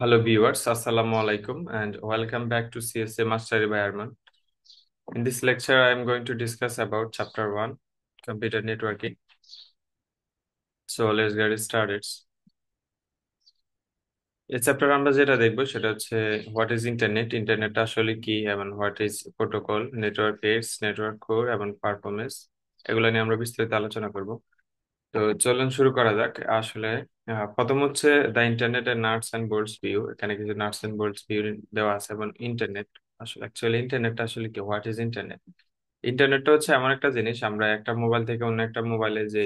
Hello viewers, Assalamu alaikum and welcome back to CSA Mastery by Arman. In this lecture, I am going to discuss about chapter 1, computer networking. So let's get started. এই chapter আমরা যেটা দেখবো সেটা হচ্ছে what is internet, internet আসলে কি, এবং what is protocol, network gates, network core এবং পারফরমেন্স, এগুলো নিয়ে আমরা বিস্তারিত আলোচনা করব। তো চলুন শুরু করা যাক। আসলে প্রথম হচ্ছে দ্য ইন্টারনেট এর নাটস এন্ড বোল্টস ভিউ। এখানে কিছু নাটস এন্ড বোল্টস ভিউ দেওয়া আছে। এবং ইন্টারনেট আসলে অ্যাকচুয়ালি ইন্টারনেটটা আসলে কি, হোয়াট ইজ ইন্টারনেট? ইন্টারনেটটা হচ্ছে এমন একটা জিনিস, আমরা একটা মোবাইল থেকে অন্য একটা মোবাইলে যে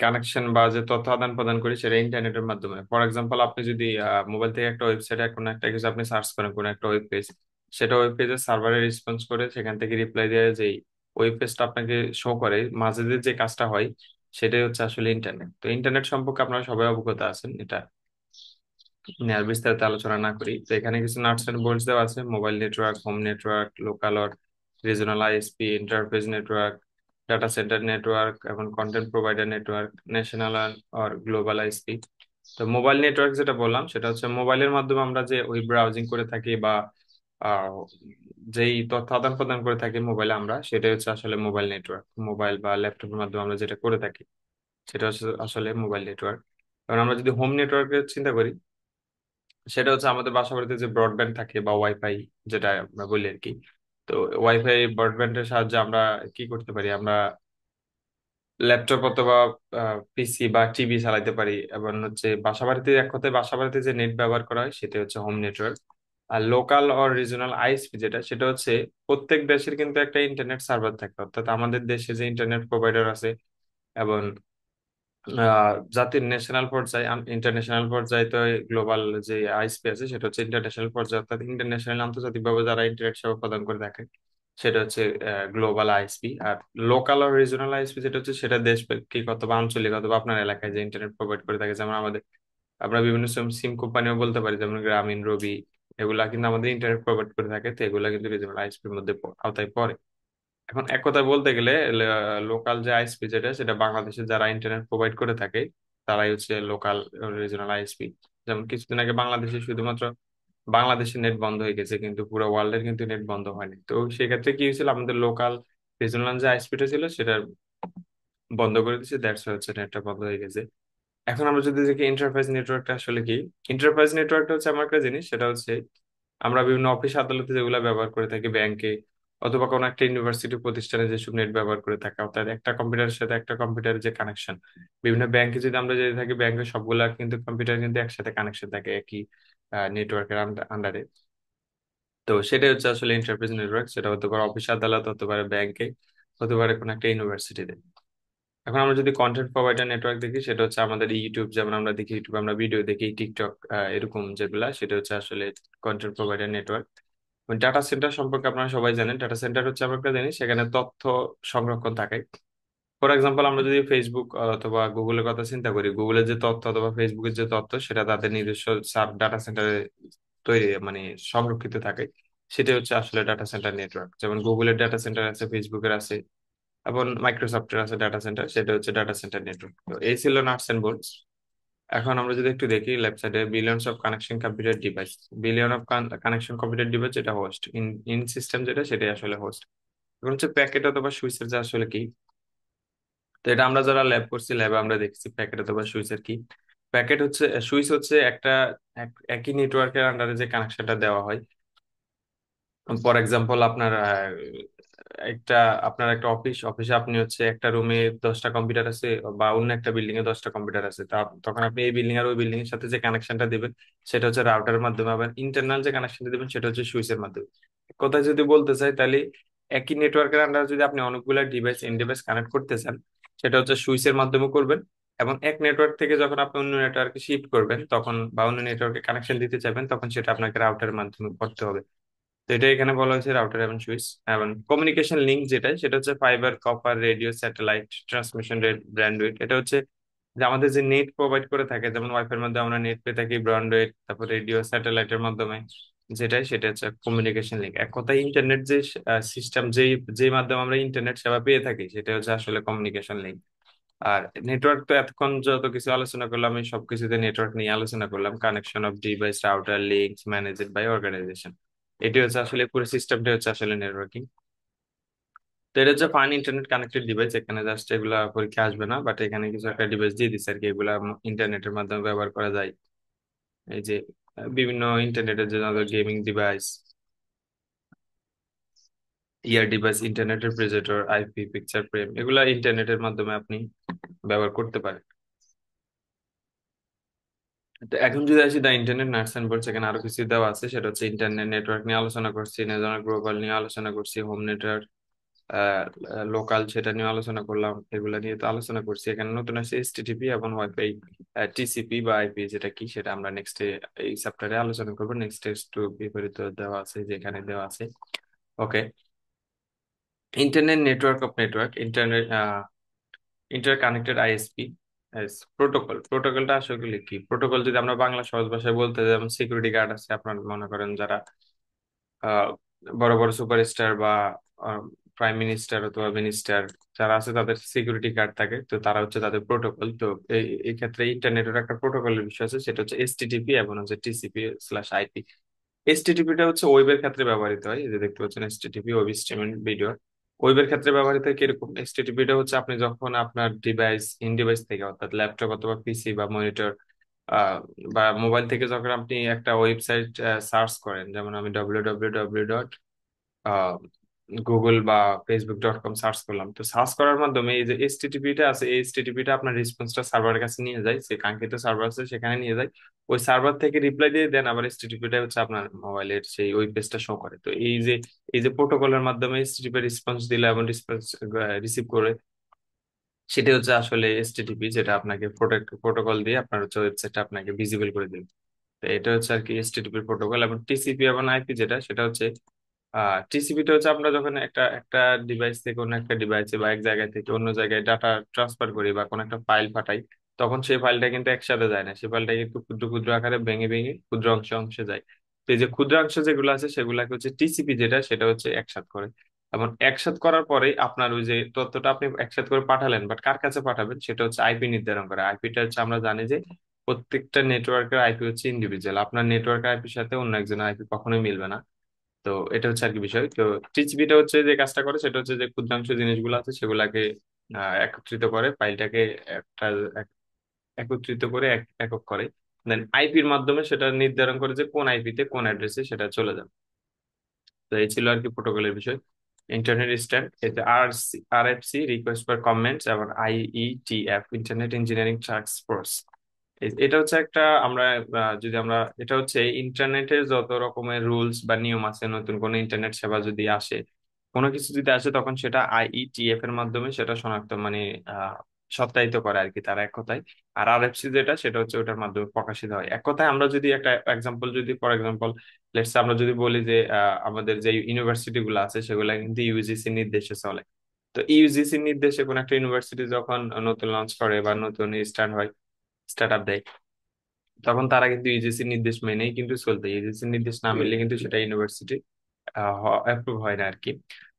কানেকশন বা যে তথ্য আদান প্রদান করি সেটা ইন্টারনেটের মাধ্যমে। ফর এক্সাম্পল, আপনি যদি মোবাইল থেকে একটা ওয়েবসাইটে কোনো একটা কিছু আপনি সার্চ করেন, কোনো একটা ওয়েব পেজ, সেটা ওয়েব পেজের সার্ভারে রেসপন্স করে সেখান থেকে রিপ্লাই দেওয়া, যে ওয়েব পেজটা আপনাকে শো করে, মাঝে দিয়ে যে কাজটা হয় সেটাই হচ্ছে আসলে ইন্টারনেট। তো ইন্টারনেট সম্পর্কে আপনারা সবাই অবগত আছেন, এটা নিয়ে আর বিস্তারিত আলোচনা না করি। তো এখানে কিছু নাটস এন্ড বোল্টস দেওয়া আছে: mobile network, home network, local or regional ISP, interface network, data centre network এবং content provider network, national or global ISP. তো মোবাইল নেটওয়ার্ক যেটা বললাম সেটা হচ্ছে মোবাইলের মাধ্যমে আমরা যে ওয়েব ব্রাউজিং করে থাকি বা আহ, যেই তথ্য আদান প্রদান করে থাকি মোবাইলে আমরা, সেটাই হচ্ছে আসলে মোবাইল নেটওয়ার্ক। মোবাইল বা ল্যাপটপের মাধ্যমে আমরা যেটা করে থাকি সেটা হচ্ছে আসলে মোবাইল নেটওয়ার্ক। কারণ আমরা যদি হোম নেটওয়ার্কের চিন্তা করি, সেটা হচ্ছে আমাদের বাসা বাড়িতে যে ব্রডব্যান্ড থাকে বা ওয়াইফাই, যেটা আমরা বলি আর কি। তো ওয়াইফাই ব্রডব্যান্ডের সাহায্যে আমরা কি করতে পারি, আমরা ল্যাপটপ অথবা পিসি বা টিভি চালাতে পারি। এবং হচ্ছে বাসা বাড়িতে, এক কথায় বাসা বাড়িতে যে নেট ব্যবহার করা হয় সেটা হচ্ছে হোম নেটওয়ার্ক। আর লোকাল অর রিজনাল আইএসপি যেটা, সেটা হচ্ছে প্রত্যেক দেশের কিন্তু একটা ইন্টারনেট সার্ভার থাকে। অর্থাৎ আমাদের দেশে যে ইন্টারনেট প্রোভাইডার আছে এবং জাতির ন্যাশনাল পর্যায়ে, ইন্টারন্যাশনাল পর্যায়ে তো গ্লোবাল যে আইএসপি আছে সেটা হচ্ছে ইন্টারন্যাশনাল পর্যায়ে, অর্থাৎ ইন্টারন্যাশনাল আন্তর্জাতিক ভাবে যারা ইন্টারনেট সেবা প্রদান করে থাকে সেটা হচ্ছে গ্লোবাল আইএসপি। আর লোকাল আর রিজনাল আইএসপি যেটা হচ্ছে সেটা দেশভিত্তিক অথবা আঞ্চলিক অথবা আপনার এলাকায় যে ইন্টারনেট প্রোভাইড করে থাকে। যেমন আমাদের, আমরা বিভিন্ন সিম কোম্পানিও বলতে পারি, যেমন গ্রামীণ, রবি, এগুলা কিন্তু আমাদের ইন্টারনেট প্রোভাইড করে থাকে। তো এগুলা কিন্তু রিজনাল আইএসপির মধ্যে আওতায় পড়ে। এখন এক কথায় বলতে গেলে লোকাল যে আইএসপি যেটা, সেটা বাংলাদেশে যারা ইন্টারনেট প্রোভাইড করে থাকে তারাই হচ্ছে লোকাল রিজনাল আইএসপি। যেমন কিছুদিন আগে বাংলাদেশে শুধুমাত্র বাংলাদেশের নেট বন্ধ হয়ে গেছে, কিন্তু পুরো ওয়ার্ল্ডের কিন্তু নেট বন্ধ হয়নি। তো সেক্ষেত্রে কি হয়েছিল, আমাদের লোকাল রিজনাল যে আইএসপিটা ছিল সেটা বন্ধ করে দিয়েছে, দ্যাটস হচ্ছে নেটটা বন্ধ হয়ে গেছে। এখন আমরা যদি দেখি ইন্টারফেস নেটওয়ার্কটা আসলে কি, ইন্টারফেস নেটওয়ার্কটা হচ্ছে এমন একটা জিনিস, সেটা হচ্ছে আমরা বিভিন্ন অফিস আদালতে যেগুলো ব্যবহার করে থাকি, ব্যাংকে অথবা কোনো একটা ইউনিভার্সিটি প্রতিষ্ঠানে যেসব নেট ব্যবহার করে থাকা, অর্থাৎ একটা কম্পিউটারের সাথে একটা কম্পিউটারের যে কানেকশন। বিভিন্ন ব্যাংকে যদি আমরা যেতে থাকি, ব্যাংকে সবগুলা কিন্তু কম্পিউটার কিন্তু একসাথে কানেকশন থাকে একই নেটওয়ার্কের আন্ডারে। তো সেটাই হচ্ছে আসলে ইন্টারফেস নেটওয়ার্ক। সেটা হতে পারে অফিস আদালত, হতে পারে ব্যাংকে, হতে পারে কোনো একটা ইউনিভার্সিটিতে। এখন আমরা যদি কন্টেন্ট প্রোভাইডার নেটওয়ার্ক দেখি, সেটা হচ্ছে আমাদের ইউটিউব, যেমন আমরা দেখি ইউটিউব, আমরা ভিডিও দেখি, টিকটক, এরকম যেগুলা, সেটা হচ্ছে আসলে content provider network. Data centre সম্পর্কে আপনারা সবাই জানেন, ডাটা সেন্টার হচ্ছে আমরা একটা জিনিস, সেখানে তথ্য সংরক্ষণ থাকে। ফর এক্সাম্পল, আমরা যদি ফেসবুক অথবা গুগলের কথা চিন্তা করি, গুগলের যে তথ্য অথবা ফেসবুকের যে তথ্য সেটা তাদের নিজস্ব সাব ডাটা সেন্টারে তৈরি, মানে সংরক্ষিত থাকে। সেটা হচ্ছে আসলে ডাটা সেন্টার নেটওয়ার্ক। যেমন গুগলের ডাটা সেন্টার আছে, ফেসবুকের আছে, এবং মাইক্রোসফটের আছে ডাটা সেন্টার, সেটা হচ্ছে ডাটা সেন্টার নেটওয়ার্ক। তো এই ছিল নাটস এন্ড বোল্টস। এখন আমরা যদি একটু দেখি লেফট সাইডে, billions of connection computer device, billion of connection computer device যেটা হোস্ট, ইন ইন সিস্টেম যেটা, সেটাই আসলে হোস্ট। এখন হচ্ছে প্যাকেট অথবা সুইচের যে আসলে কি। তো এটা আমরা যারা ল্যাব করছি, ল্যাবে আমরা দেখছি প্যাকেট অথবা সুইচের কি। প্যাকেট হচ্ছে, সুইচ হচ্ছে একটা একই নেটওয়ার্কের আন্ডারে যে কানেকশনটা দেওয়া হয়। ফর এক্সাম্পল, আপনার একটা আপনার একটা অফিসে আপনি হচ্ছে একটা রুমে 10টা কম্পিউটার আছে, বা অন্য একটা বিল্ডিং এ 10টা কম্পিউটার আছে। তা তখন আপনি এই বিল্ডিং আর ওই বিল্ডিং এর সাথে যে কানেকশনটা দিবেন সেটা হচ্ছে রাউটারের মাধ্যমে, আবার ইন্টারনাল যে কানেকশনটা দিবেন সেটা হচ্ছে সুইচের মাধ্যমে। কোথায় যদি বলতে চাই, তাহলে একই নেটওয়ার্কের আন্ডারে যদি আপনি অনেকগুলো ডিভাইস, এন্ড ডিভাইস কানেক্ট করতে চান, সেটা হচ্ছে সুইচের মাধ্যমে করবেন। এবং এক নেটওয়ার্ক থেকে যখন আপনি অন্য নেটওয়ার্কে শিফট করবেন তখন, বা অন্য নেটওয়ার্কে কানেকশন দিতে চাইবেন, তখন সেটা আপনাকে রাউটারের মাধ্যমে করতে হবে। তো এটা এখানে বলা হয়েছে রাউটার এবং সুইচ। এবং কমিউনিকেশন লিঙ্ক যেটা, সেটা হচ্ছে fibre, copper, radio, satellite, transmission rate, ব্র্যান্ডউইথ। এটা হচ্ছে যে আমাদের যে নেট প্রোভাইড করে থাকে, যেমন ওয়াইফাই এর মধ্যে আমরা নেট পেয়ে থাকি, ব্রডব্যান্ড, তারপর রেডিও, স্যাটেলাইটের মাধ্যমে, যেটাই সেটা হচ্ছে কমিউনিকেশন লিঙ্ক। এক কথায় ইন্টারনেট যে সিস্টেম, যেই যেই মাধ্যমে আমরা ইন্টারনেট সেবা পেয়ে থাকি, সেটা হচ্ছে আসলে কমিউনিকেশন লিঙ্ক। আর নেটওয়ার্ক তো এতক্ষণ যত কিছু আলোচনা করলাম, আমি সবকিছুতে নেটওয়ার্ক নিয়ে আলোচনা করলাম, connection of device, router, links, managed by organization. এটি হচ্ছে আসলে পুরো সিস্টেমটা হচ্ছে আসলে নেটওয়ার্কিং। তো এটা হচ্ছে ফাইন ইন্টারনেট কানেক্টেড ডিভাইস, এখানে জাস্ট এগুলা পরীক্ষা আসবে না, বাট এখানে কিছু একটা ডিভাইস দিয়ে দিচ্ছে আর কি, এগুলা ইন্টারনেটের মাধ্যমে ব্যবহার করা যায়। এই যে বিভিন্ন ইন্টারনেটের জন্য গেমিং ডিভাইস, ইয়ার ডিভাইস, ইন্টারনেটের প্রেজেটর, আইপি, পিকচার ফ্রেম, এগুলা ইন্টারনেটের মাধ্যমে আপনি ব্যবহার করতে পারেন। তো এখন যদি আসি দা ইন্টারনেট নাটস এন্ড বোল্টস, এখানে আরো কিছু দেওয়া আছে, সেটা হচ্ছে ইন্টারনেট নেটওয়ার্ক নিয়ে আলোচনা করছি, নেটওয়ার্ক গ্লোবাল নিয়ে আলোচনা করছি, হোম নেটওয়ার্ক, লোকাল সেটা নিয়ে আলোচনা করলাম, এগুলা নিয়ে তো আলোচনা করছি। এখানে নতুন আছে এসটিটিপি এবং ওয়াইফাই, টিসিপি বা আইপি যেটা কি, সেটা আমরা নেক্সট এই চ্যাপ্টারে আলোচনা করবো। নেক্সট একটু বিপরীত দেওয়া আছে, যেখানে দেওয়া আছে। Okay, internet network of network, internet interconnected ISP protocol. প্রোটোকলটা আসলে কি? প্রোটোকল যদি আমরা বাংলা সহজ ভাষায় বলতে যাই, যেমন সিকিউরিটি গার্ড আছে, আপনার মনে করেন যারা আহ, বড় বড় সুপারস্টার বা প্রাইম মিনিস্টার অথবা মিনিস্টার যারা আছে, তাদের সিকিউরিটি গার্ড থাকে, তো তারা হচ্ছে তাদের প্রোটোকল। তো এই ক্ষেত্রে ইন্টারনেটের একটা প্রোটোকলের বিষয় আছে, সেটা হচ্ছে এসটিটিপি এবং হচ্ছে টিসিপি/আইপি। এসটিটিপিটা হচ্ছে ওয়েবের ক্ষেত্রে ব্যবহৃত হয়, এই যে দেখতে পাচ্ছেন এসটিটিপি, ওয়েব স্ট্রিমিং ভিডিও। ওয়েবের ক্ষেত্রে ব্যবহৃত হয় কিরকম? এসটিটিপিটা হচ্ছে আপনি যখন আপনার ডিভাইস, ইন ডিভাইস থেকে, অর্থাৎ ল্যাপটপ অথবা পিসি বা মনিটর বা মোবাইল থেকে যখন আপনি একটা ওয়েবসাইট সার্চ করেন, যেমন আমি গুগল বা facebook.com সার্চ করলাম, তো সার্চ করার মাধ্যমে এই যে এসটিটিপিটা আছে, এই এসটিটিপিটা আপনার রেসপন্সটা সার্ভারের কাছে নিয়ে যায়, সে কাঙ্ক্ষিত সার্ভার আছে সেখানে নিয়ে যায়, ওই সার্ভার থেকে রিপ্লাই দিয়ে দেন, আবার এসটিটিপিটা হচ্ছে আপনার মোবাইলের সেই ওই পেজটা শো করে। তো এই যে প্রোটোকলের মাধ্যমে এসটিটিপি রেসপন্স দিলে এবং রেসপন্স রিসিভ করে, সেটা হচ্ছে আসলে এসটিটিপি, যেটা আপনাকে প্রোটোকল দিয়ে আপনার হচ্ছে ওয়েবসাইটটা আপনাকে ভিজিবল করে দিবে। তো এটা হচ্ছে আর কি এসটিটিপি প্রোটোকল। এবং টিসিপি এবং আইপি যেটা, সেটা হচ্ছে টিসিপিটা হচ্ছে আমরা যখন একটা একটা ডিভাইস থেকে অন্য একটা ডিভাইসে বা এক জায়গা থেকে অন্য জায়গায় ডাটা ট্রান্সফার করি বা কোনো একটা ফাইল পাঠাই, তখন সেই ফাইলটা কিন্তু একসাথে যায় না, সেই ফাইলটা কিন্তু ক্ষুদ্র ক্ষুদ্র আকারে ভেঙে ভেঙে ক্ষুদ্র অংশে অংশে যায়। তো এই যে ক্ষুদ্র অংশ যেগুলো আছে, সেগুলোকে হচ্ছে টিসিপি যেটা, সেটা হচ্ছে একসাথ করে। এবং একসাথ করার পরে আপনার ওই যে তথ্যটা আপনি একসাথ করে পাঠালেন, বাট কার কাছে পাঠাবেন সেটা হচ্ছে আইপি নির্ধারণ করে। আইপিটা হচ্ছে আমরা জানি যে প্রত্যেকটা নেটওয়ার্কের আইপি হচ্ছে ইন্ডিভিজুয়াল, আপনার নেটওয়ার্কের আইপির সাথে অন্য একজনের আইপি কখনোই মিলবে না। তো এটা হচ্ছে আর কি বিষয়। তো টিচিপিটা হচ্ছে যে কাজটা করে, সেটা হচ্ছে যে ক্ষুদ্রাংশ জিনিসগুলো আছে সেগুলাকে একত্রিত করে, ফাইলটাকে একটা একত্রিত করে একক করে, দেন আইপির মাধ্যমে সেটা নির্ধারণ করে যে কোন আইপিতে কোন অ্যাড্রেসে সেটা চলে যাবে। তো এই ছিল আর কি প্রোটোকলের বিষয়। ইন্টারনেট স্ট্যান্ড, এতে আরএফসি, রিকোয়েস্ট ফর কমেন্টস, এবং আইইটিএফ, ইন্টারনেট ইঞ্জিনিয়ারিং টাস্ক ফোর্স। এটা হচ্ছে একটা আমরা যদি আমরা, এটা হচ্ছে ইন্টারনেটের যত রকমের রুলস বা নিয়ম আছে, নতুন কোনো ইন্টারনেট সেবা যদি আসে, কোনো কিছু যদি আসে, তখন সেটা আইইটিএফ এর মাধ্যমে সেটা শনাক্ত মানে আহ সত্যায়িত করে আর কি, তার এক কথায়। আর আরএফসি যেটা, সেটা হচ্ছে ওটার মাধ্যমে প্রকাশিত হয়। এক কথায় আমরা যদি একটা এক্সাম্পল, যদি ফর এক্সাম্পল লেটস আমরা যদি বলি যে আমাদের যে ইউনিভার্সিটি গুলো আছে, সেগুলো কিন্তু ইউজিসি নির্দেশে চলে। তো ইউজিসি নির্দেশে কোন একটা ইউনিভার্সিটি যখন নতুন লঞ্চ করে বা নতুন স্টার্ট আপ দেয়, তখন তারা কিন্তু ইউজিসি নির্দেশ মেনেই কিন্তু চলতে, ইউজিসি নির্দেশ না মেনলে কিন্তু সেটা ইউনিভার্সিটি অ্যাপ্রুভ হয় না আর কি।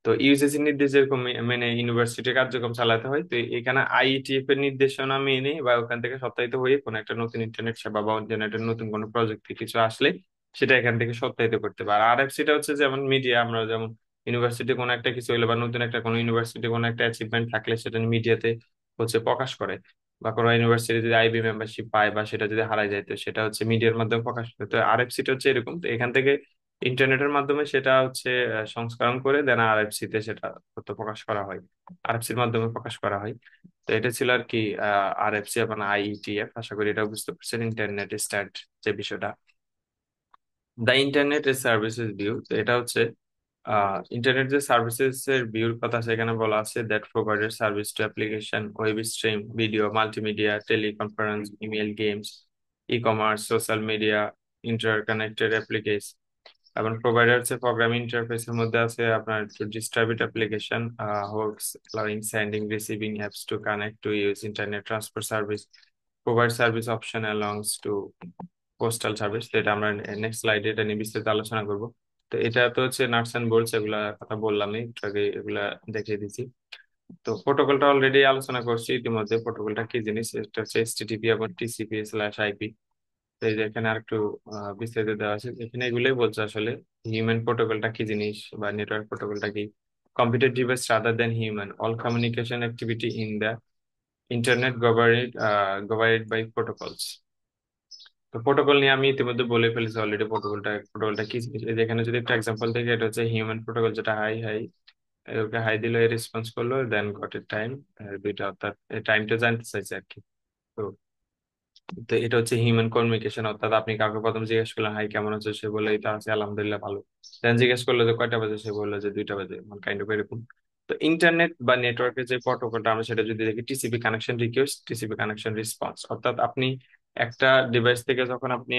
তো ইউজিসি নির্দেশ যেরকম মেনে ইউনিভার্সিটি কার্যক্রম চালাতে হয়, তো এখানে আইইটিএফ এর নির্দেশনা মেনে বা ওখান থেকে সত্যায়িত হয়ে কোনো একটা নতুন ইন্টারনেট সেবা বা ইন্টারনেটের নতুন কোনো প্রযুক্তি কিছু আসলে, সেটা এখান থেকে সত্যায়িত করতে পারে। আর আরএফসিটা হচ্ছে যেমন মিডিয়া, আমরা যেমন ইউনিভার্সিটি কোনো একটা কিছু হলে বা নতুন একটা কোনো ইউনিভার্সিটি কোনো একটা অ্যাচিভমেন্ট থাকলে সেটা মিডিয়াতে হচ্ছে প্রকাশ করে, বা কোনো ইউনিভার্সিটি যদি আইবি মেম্বারশিপ পায় বা সেটা যদি হারায় যায়, তো সেটা হচ্ছে মিডিয়ার মাধ্যমে প্রকাশ করে। তো আরএফসিটা হচ্ছে এরকম, তো এখান থেকে ইন্টারনেটের মাধ্যমে সেটা হচ্ছে সংস্করণ করে দেন আরএফসি তে সেটা তথ্য প্রকাশ করা হয়, আরএফসির মাধ্যমে প্রকাশ করা হয়। তো এটা ছিল আর কি আরএফসি এবং আইইটিএফ। আশা করি এটা বুঝতে পারছেন ইন্টারনেট স্ট্যান্ড যে বিষয়টা। দ্য ইন্টারনেট সার্ভিসেস ভিউ, তো এটা হচ্ছে ইন্টারনেট যে সার্ভিসেস এর ভিউর কথা সেখানে বলা আছে, that provided service to application, web stream, video, multimedia, teleconference, email, games, e commerce, social media, interconnected application. এবং প্রোভাইডার হচ্ছে প্রোগ্রামিং ইন্টারফেসের মধ্যে আছে আপনার distribute application, host, allowing sending receiving apps to connect to use internet transfer service, provide service option alongs to postal service. তো এটা আমরা next স্লাইডে এটা নিয়ে বিস্তারিত আলোচনা করব। তো এটা তো হচ্ছে নাটস এন্ড বোল্টস, এগুলা কথা বললামই একটু আগে, এগুলা দেখিয়ে দিছি। তো প্রোটোকলটা অলরেডি আলোচনা করছি ইতিমধ্যে। প্রোটোকলটা কি জিনিস, এটা হচ্ছে এইচটিটিপি এবং টিসিপি স্ল্যাশ আইপি। তো এই যে এখানে আরেকটু বিস্তারিত দেওয়া আছে, এখানে এগুলোই বলছে আসলে হিউম্যান প্রোটোকলটা কি জিনিস বা নেটওয়ার্ক প্রোটোকলটা কি। Computer device rather than human, all communication activity in the internet governed by protocols. তো প্রোটোকল নিয়ে আমি ইতিমধ্যে বলে ফেলেছি অলরেডি। প্রোটোকলটা কি জিনিস, এই যে এখানে যদি একটা এক্সাম্পল থেকে, এটা হচ্ছে হিউম্যান প্রোটোকল, যেটা হাই হাই, ওকে হাই দিল, রেসপন্স করলো, দেন গট এ টাইম, দুইটা, অর্থাৎ টাইমটা জানতে চাইছে আর কি। তো তো এটা হচ্ছে হিউম্যান কমিউনিকেশন, অর্থাৎ আপনি কাউকে প্রথম জিজ্ঞেস করলেন হাই কেমন আছো, সে বললো এই তো আছে আলহামদুলিল্লাহ ভালো। দেন জিজ্ঞেস করলো যে কয়টা বাজে, সে বললো যে 2টা বাজে, মানে কাইন্ড অফ এরকম। তো ইন্টারনেট বা নেটওয়ার্কের যে প্রোটোকলটা, আমরা সেটা যদি দেখি, TCP connection request, TCP connection response. অর্থাৎ আপনি একটা ডিভাইস থেকে যখন আপনি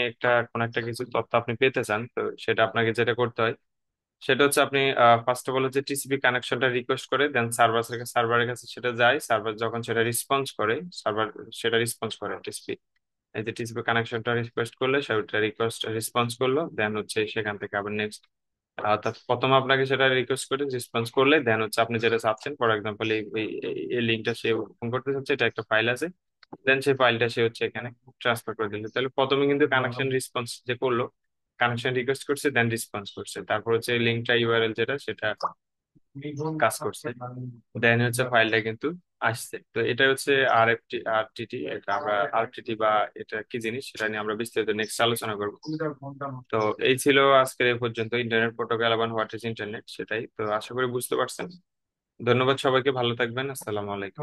কোন একটা কিছু তথ্য আপনি পেতে চান, তো সেটা আপনাকে যেটা করতে হয় সেটা হচ্ছে আপনি ফার্স্ট অফ অল হচ্ছে টিসিপি কানেকশনটা রিকোয়েস্ট করে, দেন সার্ভারের কাছে সেটা যায়। সার্ভার যখন সেটা রেসপন্স করে, সার্ভার সেটা রেসপন্স করে টিসিপি, এই যে টিসিপি কানেকশনটা রিকোয়েস্ট করলে সেটা রিকোয়েস্ট রেসপন্স করলো, দেন হচ্ছে সেখান থেকে আবার নেক্সট, অর্থাৎ প্রথম আপনাকে সেটা রিকোয়েস্ট করে রেসপন্স করলে, দেন হচ্ছে আপনি যেটা চাচ্ছেন, ফর এক্সাম্পল এই লিঙ্কটা সে ওপেন করতে চাচ্ছে, এটা একটা ফাইল আছে, দেন সেই ফাইলটা সে হচ্ছে এখানে ট্রান্সফার করে দিল। তাহলে প্রথমে কিন্তু কানেকশন রেসপন্স যে করলো, কানেকশন রিকোয়েস্ট করছে, দেন রেসপন্স করছে, তারপর হচ্ছে লিঙ্কটা ইউআরএল যেটা সেটা কাজ করছে, দেন হচ্ছে ফাইলটা কিন্তু আসছে। তো এটা হচ্ছে আরটিটি, এটা আমরা আরটিটি বা এটা কি জিনিস সেটা নিয়ে আমরা বিস্তারিত নেক্সট আলোচনা করবো। তো এই ছিল আজকের এই পর্যন্ত ইন্টারনেট প্রোটোকল এবং হোয়াট ইজ ইন্টারনেট, সেটাই তো আশা করি বুঝতে পারছেন। ধন্যবাদ সবাইকে, ভালো থাকবেন, আসসালামু আলাইকুম।